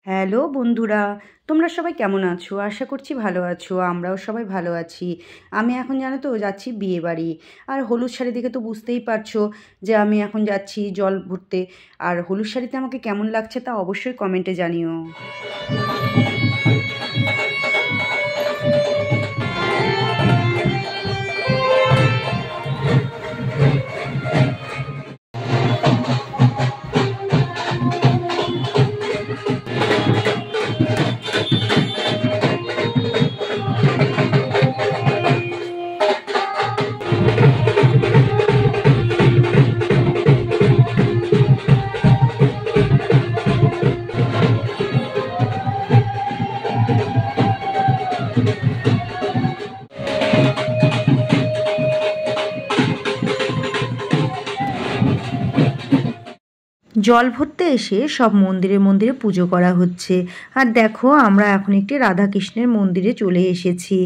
Hello বন্ধুরা, তোমরা সবাই কেমন আছো? আশা করছি ভালো আছো। আমরাও সবাই ভালো আছি। আমি এখন জানো তো যাচ্ছি বিয়েবাড়ি। আর হলুদ শাড়ি দেখে তো বুঝতেই পারছো যে আমি এখন যাচ্ছি জল ভরতে। আর হলুদ শাড়িতে আমাকে কেমন লাগছে তা অবশ্যই কমেন্টে জানিও। জল ভরতে এসে সব মন্দিরে মন্দিরে পুজো করা হচ্ছে। আর দেখো আমরা এখন একটি রাধাকৃষ্ণের মন্দিরে চলে এসেছি।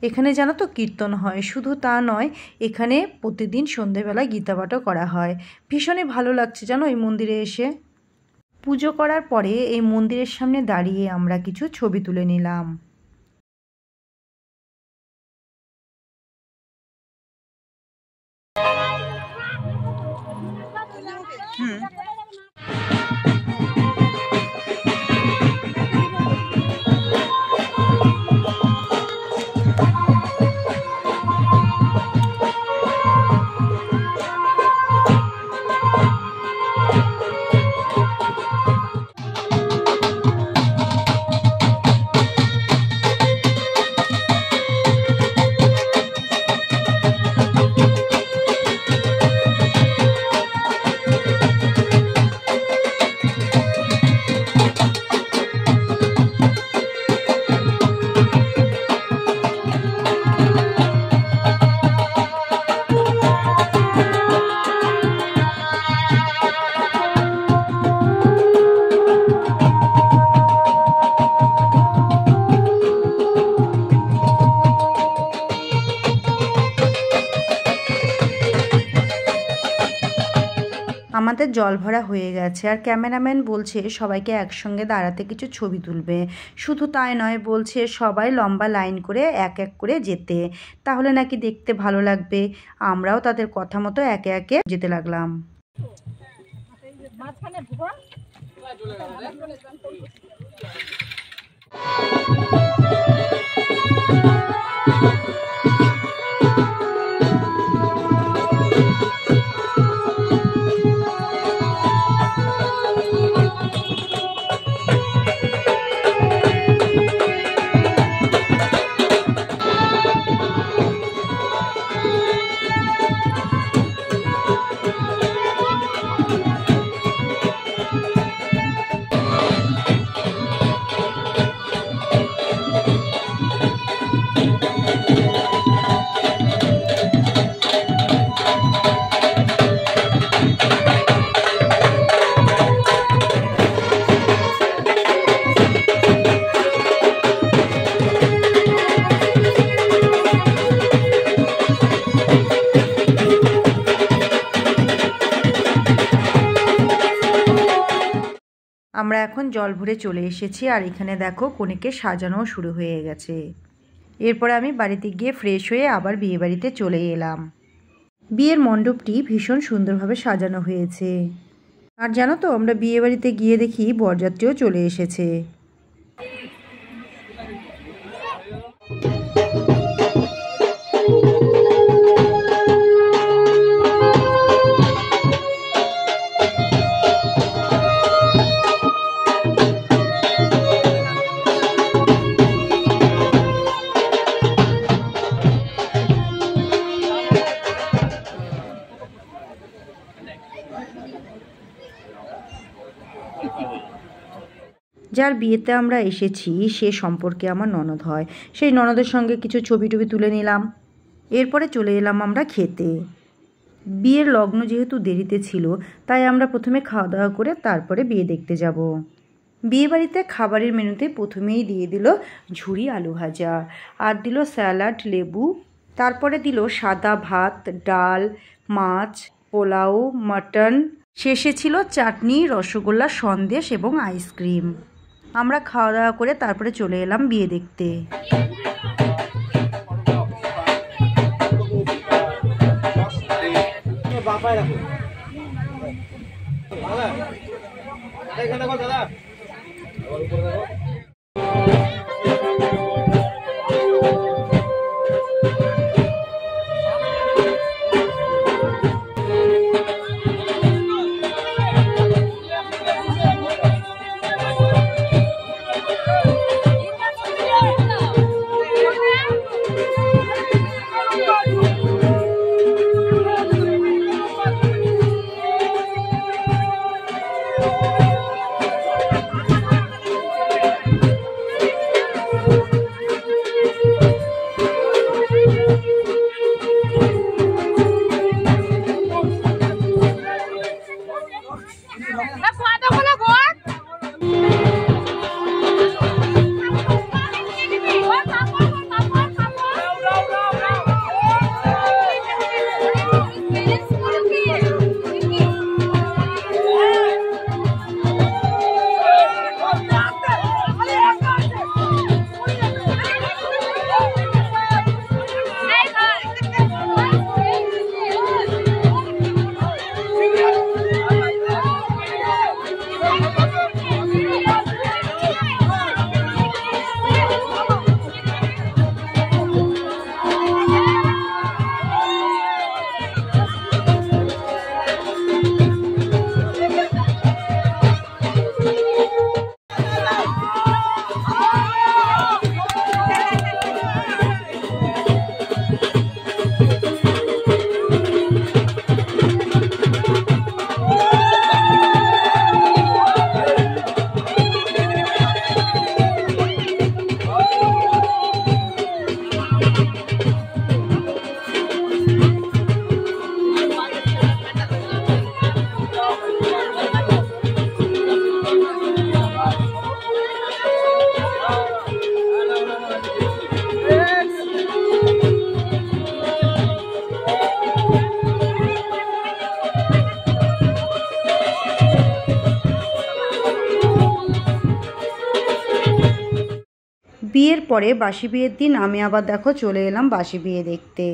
এখানে জানো তো কীর্তন হয়, শুধু তা নয়, এখানে প্রতিদিন সন্ধেবেলায় গীতাপাঠও করা হয়। ভীষণই ভালো লাগছে জানো এই মন্দিরে এসে। পুজো করার পরে এই মন্দিরের সামনে দাঁড়িয়ে আমরা কিছু ছবি তুলে নিলাম। আমাদের জল ভরা হয়ে গেছে আর ক্যামেরাম্যান বলছে সবাইকে একসঙ্গে দাঁড়াতে কিছু ছবি তুলবে। শুধু তাই নয়, বলছে সবাই লম্বা লাইন করে এক এক করে যেতে, তাহলে নাকি দেখতে ভালো লাগবে। আমরাও তাদের কথা মতো একে একে যেতে লাগলাম। আমরা এখন জল ভরে চলে এসেছি আর এখানে দেখো কনেকে সাজানোও শুরু হয়ে গেছে। এরপর আমি বাড়িতে গিয়ে ফ্রেশ হয়ে আবার বিয়েবাড়িতে চলে এলাম। বিয়ের মণ্ডপটি ভীষণ সুন্দরভাবে সাজানো হয়েছে। আর জানো তো আমরা বিয়েবাড়িতে গিয়ে দেখি বরযাত্রীও চলে এসেছে। যার বিয়েতে আমরা এসেছি সে সম্পর্কে আমার ননদ হয়। সেই ননদের সঙ্গে কিছু ছবি টবি তুলে নিলাম। এরপরে চলে এলাম আমরা খেতে। বিয়ের লগ্ন যেহেতু দেরিতে ছিল, তাই আমরা প্রথমে খাওয়া দাওয়া করে তারপরে বিয়ে দেখতে যাব। বিয়েবাড়িতে খাবারের মেনুতে প্রথমেই দিয়ে দিল ঝুরি আলু ভাজা, আর দিল স্যালাড, লেবু, তারপরে দিল সাদা ভাত, ডাল, মাছ, পোলাও, মাটন, শেষে ছিল চাটনি, রসগোল্লা, সন্দেশ এবং আইসক্রিম। আমরা খাওয়া দাওয়া করে তারপরে চলে এলাম বিয়ে দেখতে। বিয়ের পরে বাসি বিয়ের দিন আমি আবার দেখো চলে এলাম বাসি বিয়ে দেখতে।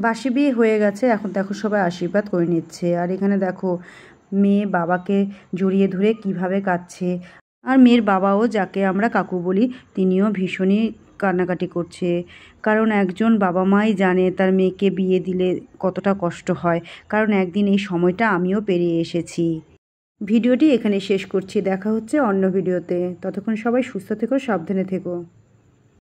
বাসি বিয়ে হয়ে গেছে, এখন দেখো সবাই আশীর্বাদ করে নিচ্ছে। আর এখানে দেখো মেয়ে বাবাকে জড়িয়ে ধরে কিভাবে কাঁদছে। আর মেয়ের বাবাও, যাকে আমরা কাকু বলি, তিনিও ভীষণই কান্নাকাটি করছে। কারণ একজন বাবা মাই জানে তার মেয়েকে বিয়ে দিলে কতটা কষ্ট হয়। কারণ একদিন এই সময়টা আমিও পেরিয়ে এসেছি। ভিডিওটি এখানে শেষ করছি, দেখা হচ্ছে অন্য ভিডিওতে। ততক্ষণ সবাই সুস্থ থেকো, সাবধানে থেকো।